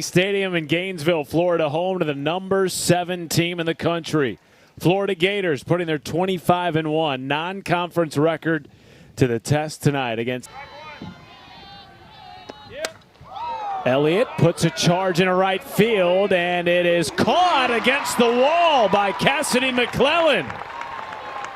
Stadium in Gainesville, Florida, home to the #7 team in the country. Florida Gators putting their 25-1 non-conference record to the test tonight against. Elliott puts a charge into right field, and it is caught against the wall by Cassidy McClellan.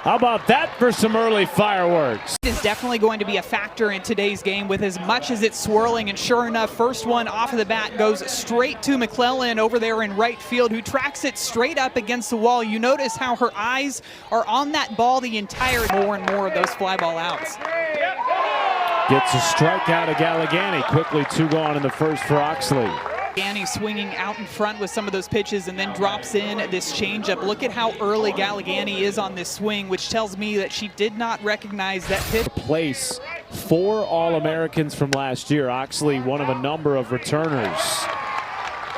How about that for some early fireworks? It is definitely going to be a factor in today's game with as much as it's swirling, and sure enough, first one off of the bat goes straight to McClellan over there in right field, who tracks it straight up against the wall. You notice how her eyes are on that ball the entire more and more of those fly ball outs. Gets a strikeout of Gallegani. Quickly 2 gone in the first for Oxley. Gallegani swinging out in front with some of those pitches and then drops in this changeup. Look at how early Gallegani is on this swing, which tells me that she did not recognize that pitch. Replace 4 All-Americans from last year. Oxley, one of a number of returners.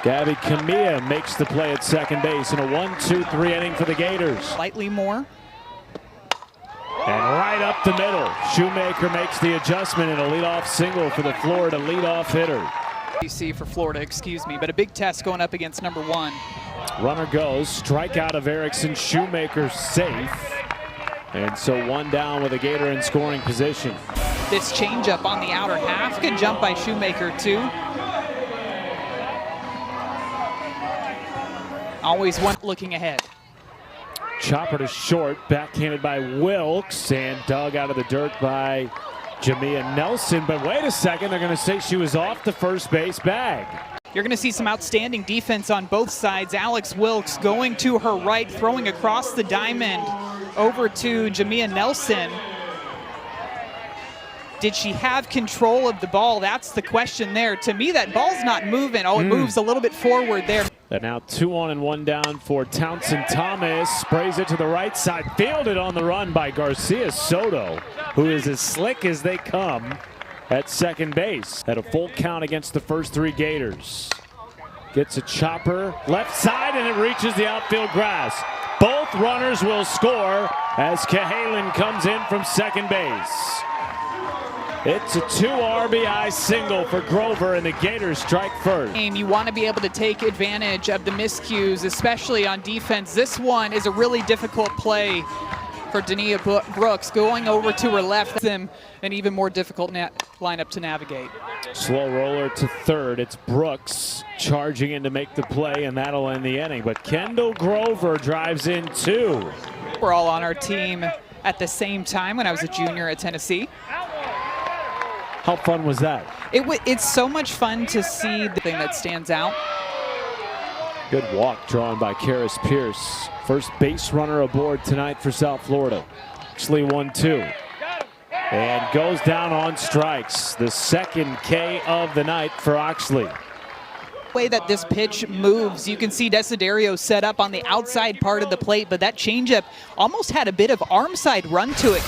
Gabby Camilla makes the play at second base in a 1-2-3 inning for the Gators. Slightly more. And right up the middle, Shoemaker makes the adjustment in a leadoff single for the Florida leadoff hitter. DC for Florida, excuse me, but a big test going up against #1. Runner goes, strikeout of Erickson, Shoemaker safe. And so 1 down with a Gator in scoring position. This changeup on the outer half, good jump by Shoemaker too. Always one looking ahead. Chopper to short, backhanded by Wilkes, and dug out of the dirt by Jamia Nelson. But wait a second, they're going to say she was off the first base bag. You're going to see some outstanding defense on both sides. Alex Wilkes going to her right, throwing across the diamond over to Jamia Nelson. Did she have control of the ball? That's the question there. To me, that ball's not moving. Oh, it moves a little bit forward there. And now 2 on and 1 down for Townsend Thomas. Sprays it to the right side. Fielded on the run by Garcia Soto, who is as slick as they come at second base. At a full count against the first 3 Gators. Gets a chopper left side, and it reaches the outfield grass. Both runners will score as Cahalan comes in from second base. It's a 2 RBI single for Grover, and the Gators strike first. You want to be able to take advantage of the miscues, especially on defense. This one is a really difficult play for Dania Brooks, going over to her left. Them an even more difficult lineup to navigate. Slow roller to third. It's Brooks charging in to make the play, and that'll end the inning. But Kendall Grover drives in 2. We're all on our team at the same time when I was a junior at Tennessee. How fun was that? It's so much fun to see the thing that stands out. Good walk drawn by Karis Pierce. First base runner aboard tonight for South Florida. Actually 1-2. And goes down on strikes. The second K of the night for Oxley. The way that this pitch moves, you can see Desiderio set up on the outside part of the plate, but that changeup almost had a bit of arm side run to it.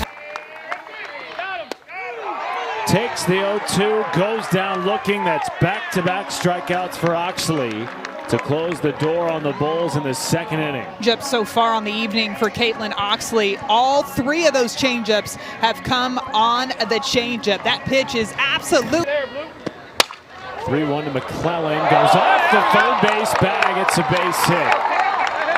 Takes the 0-2, goes down looking. That's back-to-back strikeouts for Oxley to close the door on the Bulls in the second inning. Changeups so far on the evening for Caitlin Oxley. All 3 of those changeups have come on the changeup. That pitch is absolute. 3-1 to McClellan, goes off the third base bag. It's a base hit.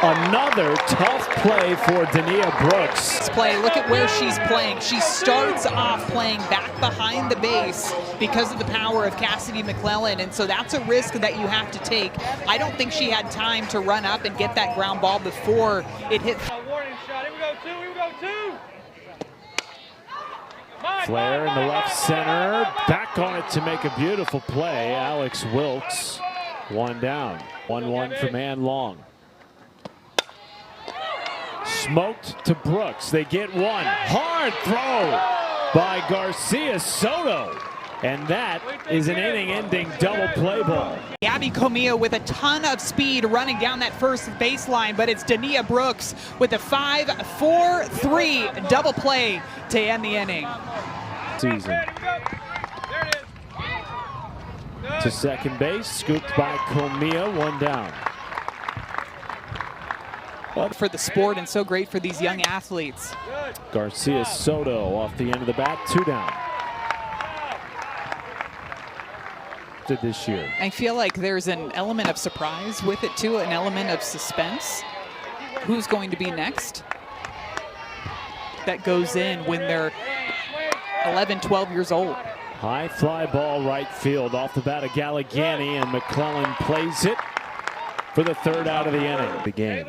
Another tough play for Dania Brooks. Look at where she's playing. She starts off playing back behind the base because of the power of Cassidy McClellan, and so that's a risk that you have to take. I don't think she had time to run up and get that ground ball before it hit. Warning shot. Here we go, 2. Here we go, 2. Flare in the left center. Back on it to make a beautiful play. Alex Wilkes, 1 down. 1-1 for Man Long. Smoked to Brooks. They get 1. Hard throw by Garcia Soto. And that is an inning-ending double play ball. Gabby Camilla with a ton of speed running down that first baseline, but it's Dania Brooks with a 5-4-3 double play to end the inning. Season. To second base, scooped by Camilla, 1 down. For the sport and so great for these young athletes. Garcia Soto off the end of the bat, 2 down. drafted this year. I feel like there's an element of surprise with it too, an element of suspense. Who's going to be next? That goes in when they're 11, 12 years old. High fly ball right field off the bat of Galligani, and McClellan plays it for the third out of the inning. The game.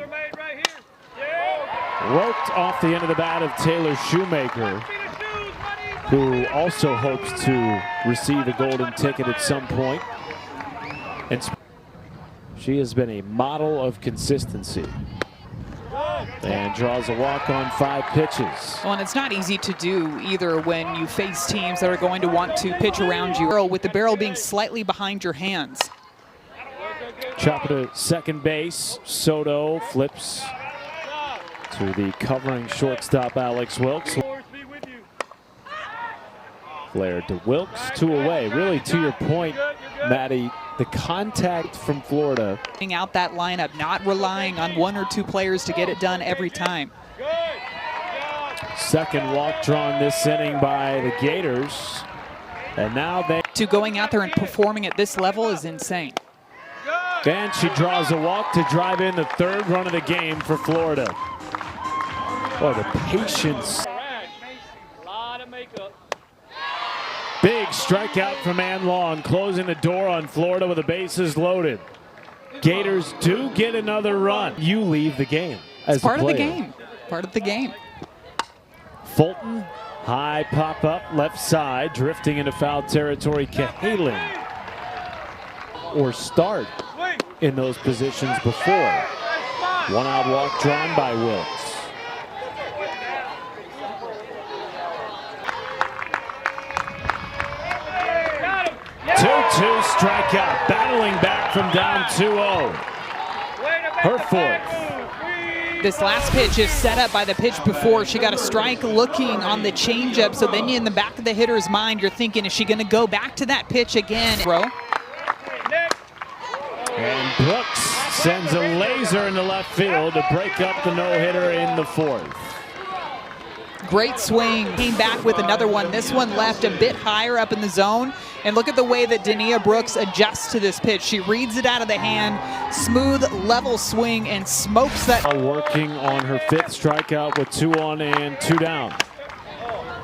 Roped off the end of the bat of Taylor Shoemaker, who also hopes to receive a golden ticket at some point. And she has been a model of consistency. And draws a walk on 5 pitches. Well, and it's not easy to do either when you face teams that are going to want to pitch around you, with the barrel being slightly behind your hands. Chop it to second base. Soto flips to the covering shortstop Alex Wilkes. Flared to Wilkes, 2 away. Really, to your point, Maddie, the contact from Florida. Out that lineup, not relying on 1 or 2 players to get it done every time. Second walk drawn this inning by the Gators. And now to going out there and performing at this level is insane. And she draws a walk to drive in the 3rd run of the game for Florida. Boy, the patience. Big strikeout from Ann Long, closing the door on Florida with the bases loaded. Gators do get another run. You leave the game as part a player. Of the game. Part of the game. Fulton, high pop up left side, drifting into foul territory. Cahalan or start in those positions before. 1 out walk drawn by Wilkes. 2-2 strikeout, battling back from down 2-0. Her 4th. This last pitch is set up by the pitch before. She got a strike looking on the changeup, so then in the back of the hitter's mind, you're thinking, is she going to go back to that pitch again? And Brooks sends a laser into left field to break up the no-hitter in the 4th. Great swing, came back with another one. This one left a bit higher up in the zone. And look at the way that Dania Brooks adjusts to this pitch. She reads it out of the hand, smooth, level swing, and smokes that. Working on her 5th strikeout with 2 on and 2 down.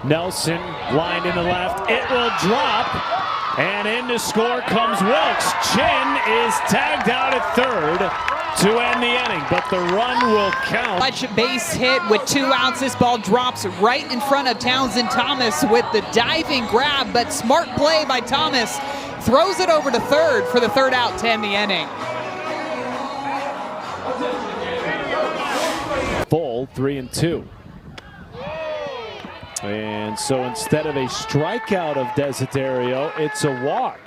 Nelson lined in the left. It will drop, and in to score comes Wilkes. Chin is tagged out at 3rd to end the inning, but the run will count. Base hit with 2 outs. This ball drops right in front of Townsend Thomas with the diving grab, but smart play by Thomas. Throws it over to 3rd for the 3rd out to end the inning. Full 3-2. And so instead of a strikeout of Desiderio, it's a walk.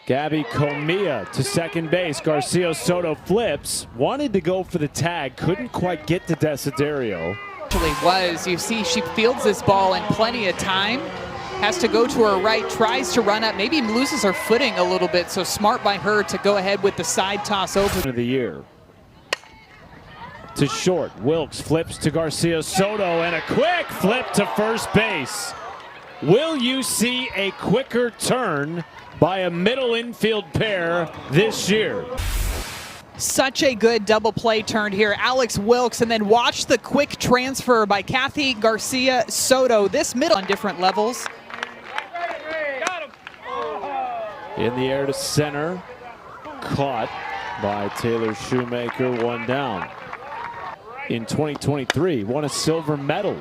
Gabby Comia to second base. Garcia Soto flips. Wanted to go for the tag. Couldn't quite get to Desiderio. Actually was. You see she fields this ball in plenty of time. Has to go to her right. Tries to run up. Maybe loses her footing a little bit. So smart by her to go ahead with the side toss over. Of the year. To short. Wilkes flips to Garcia Soto. And a quick flip to first base. Will you see a quicker turn by a middle infield pair this year? Such a good double play turn here. Alex Wilkes, and then watch the quick transfer by Kathy Garcia Soto. This middle on different levels. In the air to center. Caught by Taylor Shoemaker, 1 down. In 2023, won a silver medal.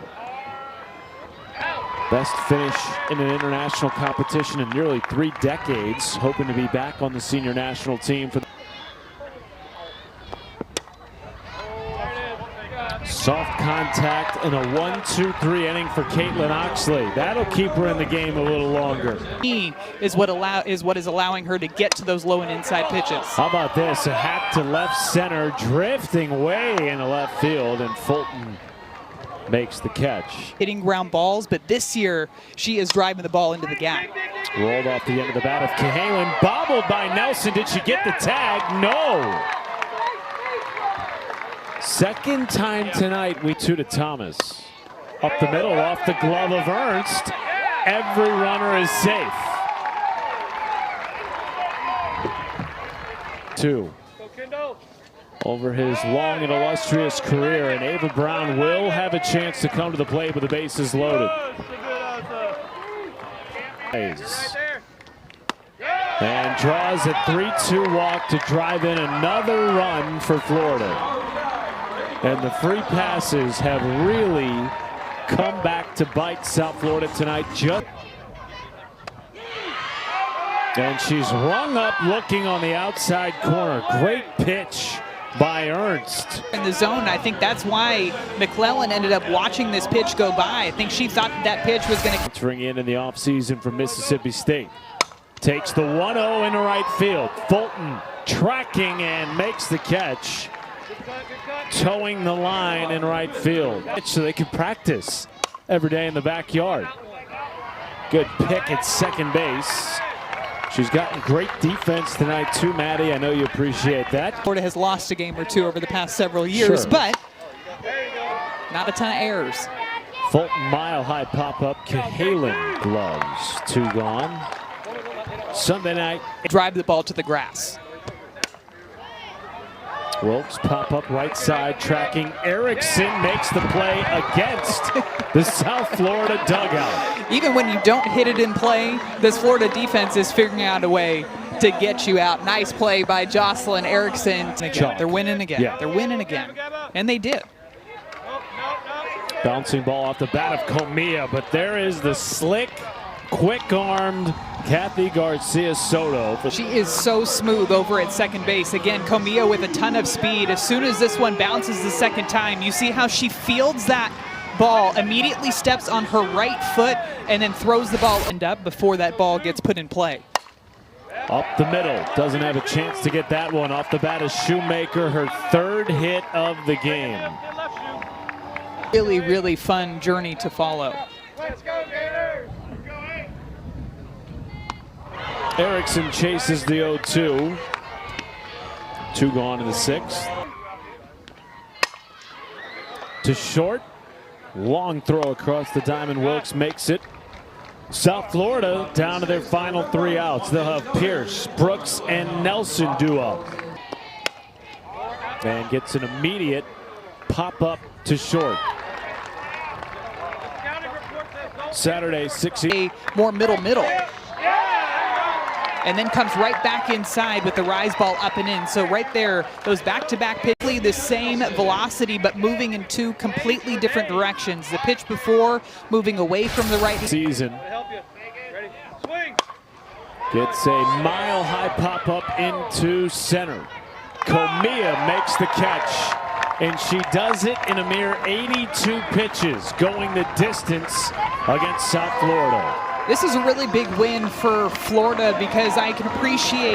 Best finish in an international competition in nearly 3 decades. Hoping to be back on the senior national team for the soft contact in a 1-2-3 inning for Caitlin Oxley. That'll keep her in the game a little longer. He is what is allowing her to get to those low and inside pitches. How about this? A hack to left center, drifting way into left field, and Fulton makes the catch. Hitting ground balls, but this year she is driving the ball into the gap. Rolled off the end of the bat of Cahalan, bobbled by Nelson. Did she get the tag? No. Second time tonight, we 2 to Thomas. Up the middle, off the glove of Ernst. Every runner is safe. 2 Go, Kendall. over his long and illustrious career, and Ava Brown will have a chance to come to the plate with the bases loaded. Right there. And draws a 3-2 walk to drive in another run for Florida. And the free passes have really come back to bite South Florida tonight. And she's rung up looking on the outside corner. Great pitch by Ernst. In the zone, I think that's why McClellan ended up watching this pitch go by. I think she thought that pitch was going to Ring in the offseason from Mississippi State. Takes the 1-0 into right field. Fulton tracking and makes the catch. Good cut. Towing the line in right field. So they can practice every day in the backyard. Good pick at second base. She's gotten great defense tonight too, Maddie. I know you appreciate that. Florida has lost a game or two over the past several years, Sure. but not a ton of errors. Fulton mile-high pop-up. Cahalan gloves. 2 gone. Sunday night. Drive the ball to the grass. Wilkes pop up right side, tracking. Erickson makes the play against the South Florida dugout. Even when you don't hit it in play, this Florida defense is figuring out a way to get you out. Nice play by Jocelyn Erickson. Again, they're winning again. Yeah. They're winning again. And they did. Bouncing ball off the bat of Comia, but there is the slick, quick-armed Kathy Garcia Soto. She is so smooth over at second base. Again, Comia with a ton of speed. As soon as this one bounces the second time, you see how she fields that ball, immediately steps on her right foot, and then throws the ball up before that ball gets put in play. Up the middle, doesn't have a chance to get that one. Off the bat is Shoemaker, her 3rd hit of the game. Really, really fun journey to follow. Let's go, Gators. Erickson chases the 0-2. 2 gone in the 6th. To short. Long throw across the diamond. Wilkes makes it. South Florida down to their final 3 outs. They'll have Pierce, Brooks, and Nelson due up. And gets an immediate pop-up to short. Saturday, 6-8. More middle. And then comes right back inside with the rise ball up and in. So right there, those back-to-back pitches, the same velocity, but moving in 2 completely different directions. The pitch before, moving away from the right. Season. Help you. Ready? Swing. Gets a mile-high pop-up into center. Comia makes the catch, and she does it in a mere 82 pitches, going the distance against South Florida. This is a really big win for Florida because I can appreciate